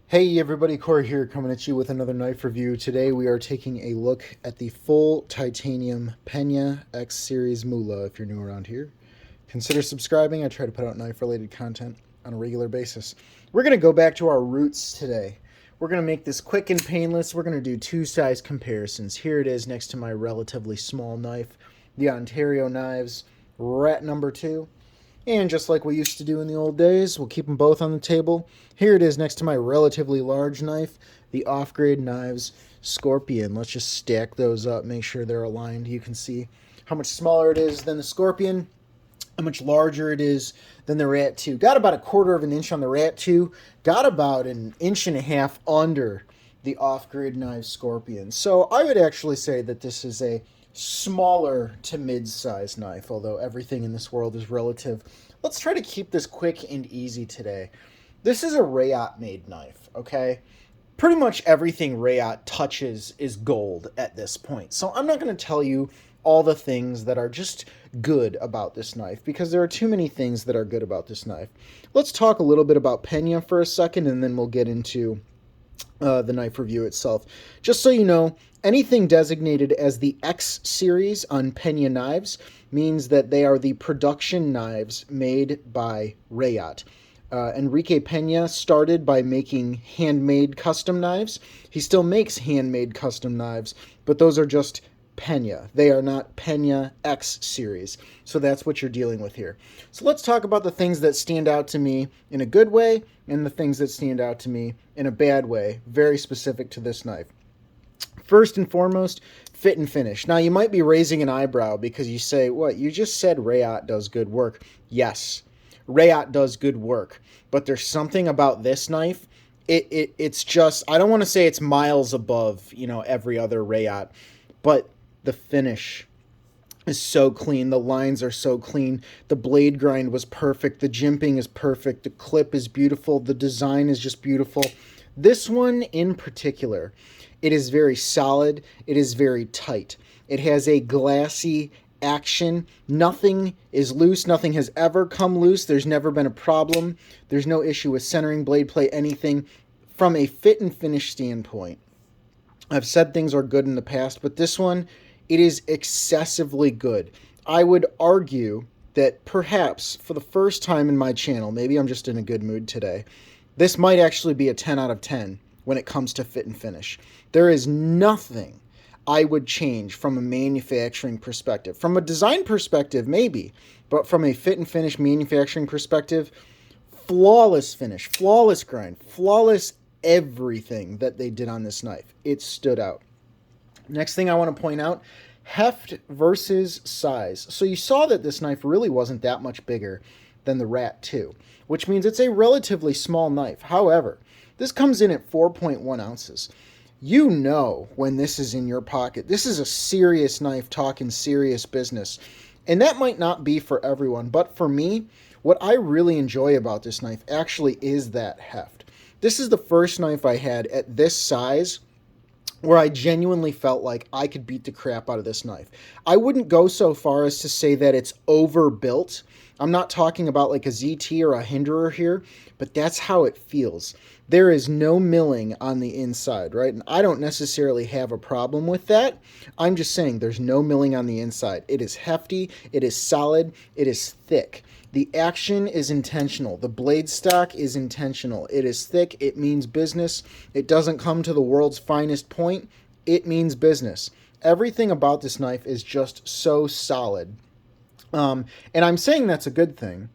Hey everybody, Corey here coming at you with another knife review. Today we are taking a look at the full titanium Pena X Series Mula. If you're new around here, consider subscribing. I try to put out knife related content on a regular basis. We're going to go back to our roots today. We're going to make this quick and painless. We're going to do two size comparisons. Here it is next to my relatively small knife, the Ontario Knives Rat number 2. And just like we used to do in the old days, we'll keep them both on the table. Here it is next to my relatively large knife, the Off-Grade Knives Scorpion. Let's just stack those up, make sure they're aligned. You can see how much smaller it is than the Scorpion, how much larger it is than the Rat 2. Got about a quarter of an inch on the Rat 2, got about an inch and a half under the Off-Grade Knives Scorpion. So I would actually say that this is a smaller to mid-size knife, although everything in this world is relative. Let's try to keep this quick and easy today. This is a Rayot made knife, okay? Pretty much everything Rayot touches is gold at this point. So I'm not going to tell you all the things that are just good about this knife because there are too many things that are good about this knife. Let's talk a little bit about Pena for a second and then we'll get into the knife review itself. Just so you know, anything designated as the X series on Pena knives means that they are the production knives made by Rayot. Enrique Pena started by making handmade custom knives. He still makes handmade custom knives, but those are just Pena. They are not Pena X series. So that's what you're dealing with here. So let's talk about the things that stand out to me in a good way and the things that stand out to me in a bad way, very specific to this knife. First and foremost, fit and finish. Now you might be raising an eyebrow because you say, what, you just said Rayot does good work. Yes, Rayot does good work, but there's something about this knife. It's just, I don't want to say it's miles above, every other Rayot, but the finish is so clean. The lines are so clean. The blade grind was perfect. The jimping is perfect. The clip is beautiful. The design is just beautiful. This one in particular, it is very solid. It is very tight. It has a glassy action. Nothing is loose. Nothing has ever come loose. There's never been a problem. There's no issue with centering, blade play, anything. From a fit and finish standpoint, I've said things are good in the past, but this one, it is excessively good. I would argue that perhaps for the first time in my channel, maybe I'm just in a good mood today, this might actually be a 10 out of 10 when it comes to fit and finish. There is nothing I would change from a manufacturing perspective. From a design perspective, maybe, but from a fit and finish manufacturing perspective, flawless finish, flawless grind, flawless everything that they did on this knife. It stood out. Next thing I want to point out, heft versus size. So you saw that this knife really wasn't that much bigger than the Rat 2, which means it's a relatively small knife. However, this comes in at 4.1 ounces. You know when this is in your pocket. This is a serious knife talking serious business. And that might not be for everyone, but for me, what I really enjoy about this knife actually is that heft. This is the first knife I had at this size where I genuinely felt like I could beat the crap out of this knife. I wouldn't go so far as to say that it's overbuilt. I'm not talking about like a ZT or a Hinderer here, but that's how it feels. There is no milling on the inside, right? And I don't necessarily have a problem with that. I'm just saying there's no milling on the inside. It is hefty, it is solid, it is thick. The action is intentional. The blade stock is intentional. It is thick. It means business. It doesn't come to the world's finest point. It means business. Everything about this knife is just so solid. And I'm saying that's a good thing,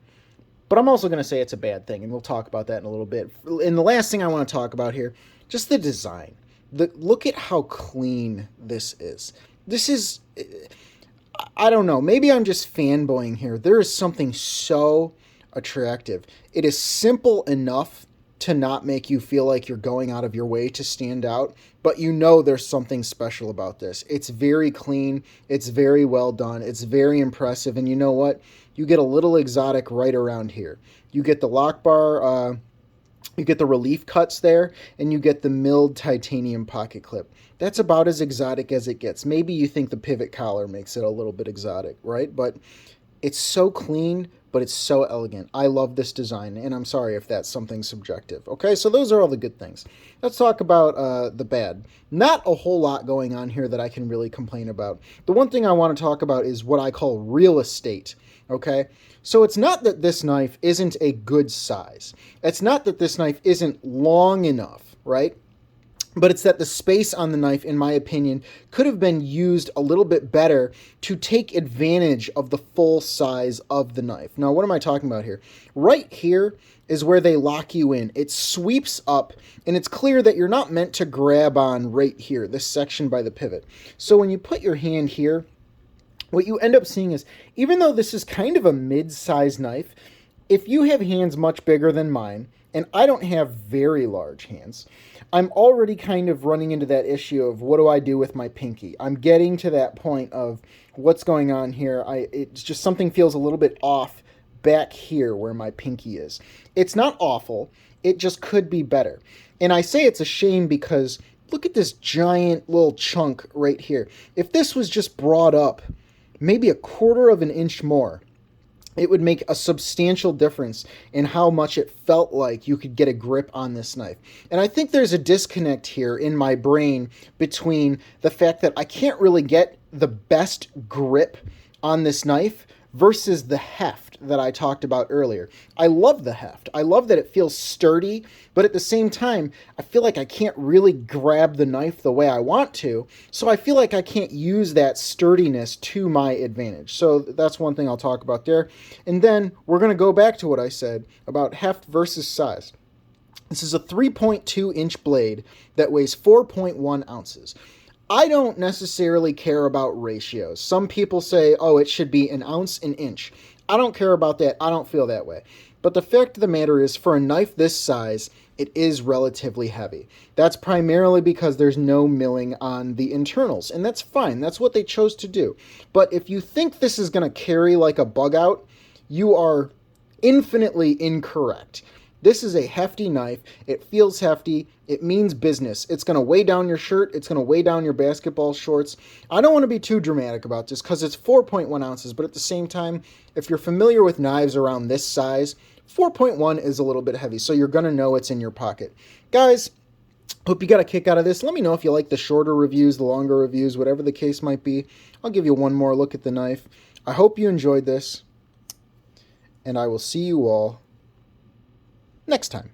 but I'm also going to say it's a bad thing, and we'll talk about that in a little bit. And the last thing I want to talk about here, just the design. Look at how clean this is. This is... I don't know. Maybe I'm just fanboying here. There is something so attractive. It is simple enough to not make you feel like you're going out of your way to stand out, but you know there's something special about this. It's very clean. It's very well done. It's very impressive. And you know what? You get a little exotic right around here. You get the lock bar, you get the relief cuts there, and you get the milled titanium pocket clip. That's about as exotic as it gets. Maybe you think the pivot collar makes it a little bit exotic, right? But it's so clean, but it's so elegant. I love this design, and I'm sorry if that's something subjective. Okay, so those are all the good things. Let's talk about the bad. Not a whole lot going on here that I can really complain about. The one thing I want to talk about is what I call real estate. Okay, so it's not that this knife isn't a good size. It's not that this knife isn't long enough, right? But it's that the space on the knife, in my opinion, could have been used a little bit better to take advantage of the full size of the knife. Now, what am I talking about here? Right here is where they lock you in. It sweeps up, and it's clear that you're not meant to grab on right here, this section by the pivot. So when you put your hand here, what you end up seeing is, even though this is kind of a mid-sized knife, if you have hands much bigger than mine, and I don't have very large hands, I'm already kind of running into that issue of what do I do with my pinky? I'm getting to that point of what's going on here. It's just something feels a little bit off back here where my pinky is. It's not awful. It just could be better. And I say it's a shame because look at this giant little chunk right here. If this was just brought up maybe a quarter of an inch more, it would make a substantial difference in how much it felt like you could get a grip on this knife. And I think there's a disconnect here in my brain between the fact that I can't really get the best grip on this knife versus the heft that I talked about earlier. I love the heft. I love that it feels sturdy, but at the same time, I feel like I can't really grab the knife the way I want to, so I feel like I can't use that sturdiness to my advantage. So that's one thing I'll talk about there. And then we're going to go back to what I said about heft versus size. This is a 3.2-inch blade that weighs 4.1 ounces. I don't necessarily care about ratios. Some people say, oh, it should be an ounce, an inch. I don't care about that. I don't feel that way. But the fact of the matter is, for a knife this size, it is relatively heavy. That's primarily because there's no milling on the internals, and that's fine. That's what they chose to do. But if you think this is going to carry like a bug out, you are infinitely incorrect. This is a hefty knife. It feels hefty. It means business. It's going to weigh down your shirt. It's going to weigh down your basketball shorts. I don't want to be too dramatic about this because it's 4.1 ounces, but at the same time, if you're familiar with knives around this size, 4.1 is a little bit heavy, so you're going to know it's in your pocket. Guys, hope you got a kick out of this. Let me know if you like the shorter reviews, the longer reviews, whatever the case might be. I'll give you one more look at the knife. I hope you enjoyed this, and I will see you all next time.